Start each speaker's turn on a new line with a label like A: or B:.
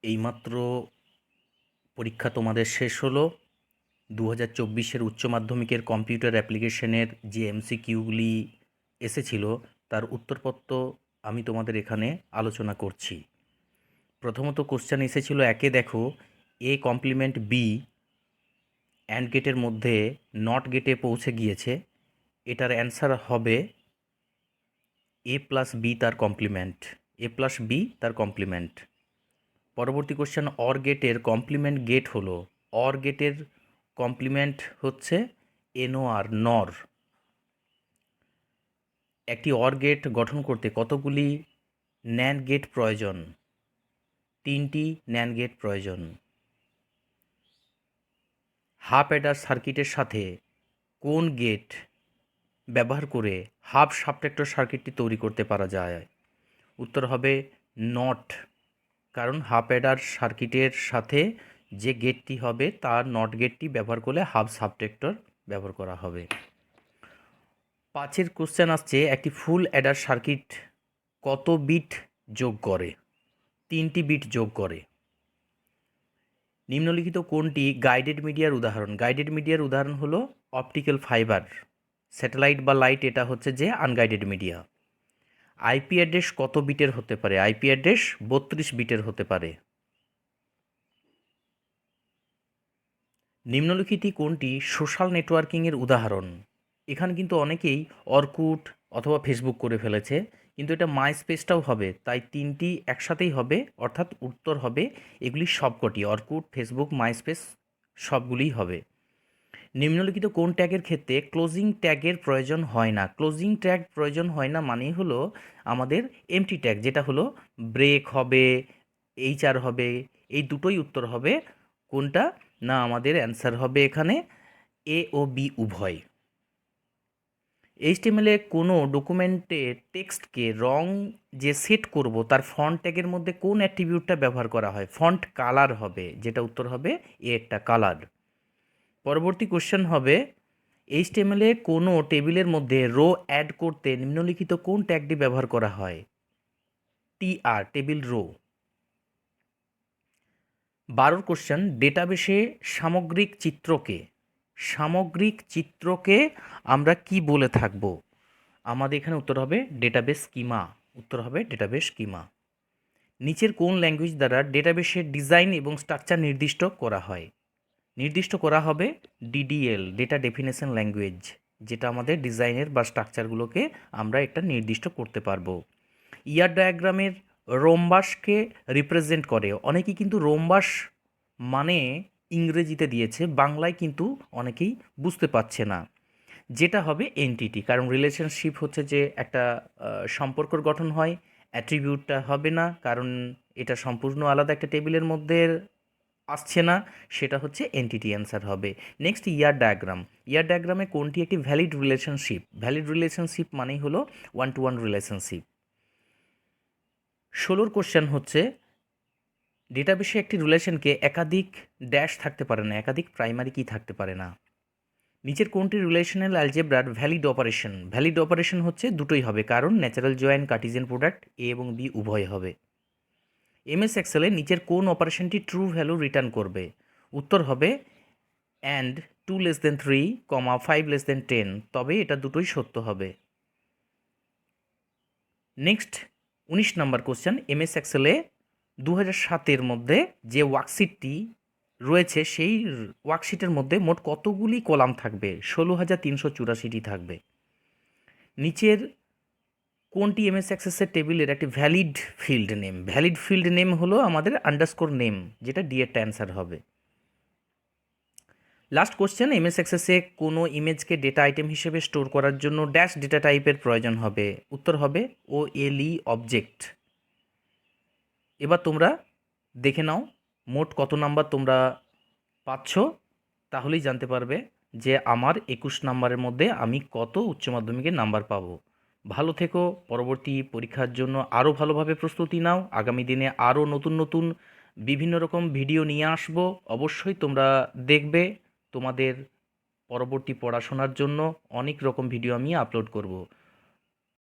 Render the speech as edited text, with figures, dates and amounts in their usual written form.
A: এইমাত্র পরীক্ষা তোমাদের শেষ হলো। 2024-এর উচ্চ মাধ্যমিকের কম্পিউটার অ্যাপ্লিকেশনের যে এমসিকিউগুলি এসেছিল তার উত্তরপত্র আমি তোমাদের এখানে আলোচনা করছি। প্রথমত কোশ্চেন এসেছিল, একে দেখো, এ কমপ্লিমেন্ট বি অ্যান্ড গেটের মধ্যে নট গেটে পৌঁছে গিয়েছে। এটার অ্যান্সার হবে এ প্লাস বি তার কমপ্লিমেন্ট, এ প্লাস বি তার কমপ্লিমেন্ট। পরবর্তী কোশ্চেন, অর গেটের কমপ্লিমেন্ট গেট হলো, অর গেটের কমপ্লিমেন্ট হচ্ছে এনওআর, নর। একটি অর গেট গঠন করতে কতগুলি ন্যান্ড গেট প্রয়োজন? 3টি ন্যান্ড গেট প্রয়োজন। হাফ অ্যাডার সার্কিটের সাথে কোন গেট ব্যবহার করে হাফ সাবট্রাক্টর সার্কিটটি তৈরি করতে পারা যায়? উত্তর হবে নট, কারণ হাফ অ্যাডার সার্কিটের সাথে যে গেটটি হবে তার নট গেটটি ব্যবহার করলে হাফ সাবট্রাক্টর ব্যবহার করা হবে। 5 কোশ্চেন আসছে, একটি ফুল অ্যাডার সার্কিট কত বিট যোগ করে? 3টি বিট যোগ করে। নিম্নলিখিত কোনটি গাইডেড মিডিয়ার উদাহরণ? গাইডেড মিডিয়ার উদাহরণ হলো অপটিক্যাল ফাইবার, স্যাটেলাইট বা লাইট, এটা হচ্ছে যে আনগাইডেড মিডিয়া। আইপি অ্যাড্রেস কত বিটের হতে পারে? আইপি অ্যাড্রেস 32 বিটের হতে পারে। নিম্নলিখিত কোনটি সোশ্যাল নেটওয়ার্কিংয়ের উদাহরণ? এখানে কিন্তু অনেকেই অরকুট অথবা ফেসবুক করে ফেলেছে, কিন্তু এটা মাইস্পেসটাও হবে, তাই 3টি একসাথেই হবে, অর্থাৎ উত্তর হবে এগুলি সবকটি, অরকুট, ফেসবুক, মাইস্পেস সবগুলিই হবে। নিম্নলিখিত কোন ট্যাগের ক্ষেত্রে ক্লোজিং ট্যাগের প্রয়োজন হয় না? ক্লোজিং ট্যাগ প্রয়োজন হয় না মানে হলো আমাদের এমটি ট্যাগ, যেটা হলো ব্রেক হবে, এইচআর হবে, এই দুটোই উত্তর হবে। কোনটা না, আমাদের অ্যান্সার হবে এখানে এ ও বি উভয়। এইচটিএমএলে কোনো ডকুমেন্টের টেক্সটকে রং যে সেট করব তার ফন্ট ট্যাগের মধ্যে কোন অ্যাট্রিবিউটটা ব্যবহার করা হয়? ফন্ট কালার হবে, যেটা উত্তর হবে এ একটা কালার। পরবর্তী কোশ্চেন হবে, এইচটিএমএলে কোনো টেবিলের মধ্যে রো অ্যাড করতে নিম্নলিখিত কোন ট্যাগটি ব্যবহার করা হয়? TR, table row. 12 কোশ্চেন, ডেটাবেসে সামগ্রিক চিত্রকে আমরা কি বলে থাকব? আমাদের এখানে উত্তর হবে ডেটাবেস স্কিমা, উত্তর হবে ডেটাবেস স্কিমা। নিচের কোন ল্যাঙ্গুয়েজ দ্বারা ডেটাবেসের ডিজাইন এবং স্ট্রাকচার নির্দিষ্ট করা হয়? নির্দিষ্ট করা হবে ডিডিএল, ডেটা ডেফিনেশন ল্যাঙ্গুয়েজ, যেটা আমাদের ডিজাইনের বা স্ট্রাকচারগুলোকে আমরা একটা নির্দিষ্ট করতে পারবো। ইয়ার ডায়াগ্রামের রোমবাসকে রিপ্রেজেন্ট করে, অনেকেই কিন্তু রোমবাস মানে ইংরেজিতে দিয়েছে, বাংলায় কিন্তু অনেকেই বুঝতে পারছে না, যেটা হবে এনটিটি, কারণ রিলেশনশিপ হচ্ছে যে একটা সম্পর্কর গঠন হয়, অ্যাট্রিবিউটটা হবে না, কারণ এটা সম্পূর্ণ আলাদা একটা টেবিলের মধ্যে আসছে না, সেটা হচ্ছে এনটিটি, অ্যান্সার হবে। নেক্সট, ইয়ার ডায়াগ্রামে কোনটি একটি ভ্যালিড রিলেশনশিপ মানেই হলো 1-to-1 রিলেশনশিপ। 16 কোশ্চেন হচ্ছে, ডেটাবেসে একটি রিলেশনকে একাধিক ড্যাশ থাকতে পারে না, একাধিক প্রাইমারি কি থাকতে পারে না? নিচের কোনটি রিলেশনাল অ্যালজেব্রার ভ্যালিড অপারেশন হচ্ছে দুটোই হবে, কারণ ন্যাচারাল জয়েন, কার্টিজিয়ান প্রোডাক্ট, এ এবং বি উভয় হবে। এমএস এক্সেলে নিচের কোন অপারেশনটি ট্রু ভ্যালু রিটার্ন করবে? উত্তর হবে অ্যান্ড 2 <3, 5 <10, তবে এটা দুটোই সত্য হবে। নেক্সট 19 নম্বর কোশ্চেন, এমএস এক্সেলে 2007-এর মধ্যে যে ওয়ার্কশিটটি রয়েছে সেই ওয়ার্কশিটের মধ্যে মোট কতগুলি কলাম থাকবে? 16,384টি থাকবে। নিচের কোনটি এমএস অ্যাক্সেসের টেবিলের একটি ভ্যালিড ফিল্ড নেম হলো আমাদের আন্ডারস্কোর নেম, যেটা ডি এর অ্যান্সার হবে। লাস্ট কোশ্চেন, এমএস অ্যাক্সেসে কোনো ইমেজকে ডেটা আইটেম হিসেবে স্টোর করার জন্য ড্যাশ ডেটা টাইপের প্রয়োজন হবে? উত্তর হবে ওএলই অবজেক্ট। এবার তোমরা দেখে নাও মোট কত নাম্বার তোমরা পাচ্ছ, তাহলেই জানতে পারবে যে আমার 21 নাম্বারের মধ্যে আমি কত উচ্চ মাধ্যমিকের নাম্বার পাবো। ভালো থেকো, পরবর্তী পরীক্ষার জন্য আরও ভালোভাবে প্রস্তুতি নাও। আগামী দিনে আরও নতুন নতুন বিভিন্ন রকম ভিডিও নিয়ে আসবো, অবশ্যই তোমরা দেখবে। তোমাদের পরবর্তী পড়াশোনার জন্য অনেক রকম ভিডিও আমি আপলোড করব।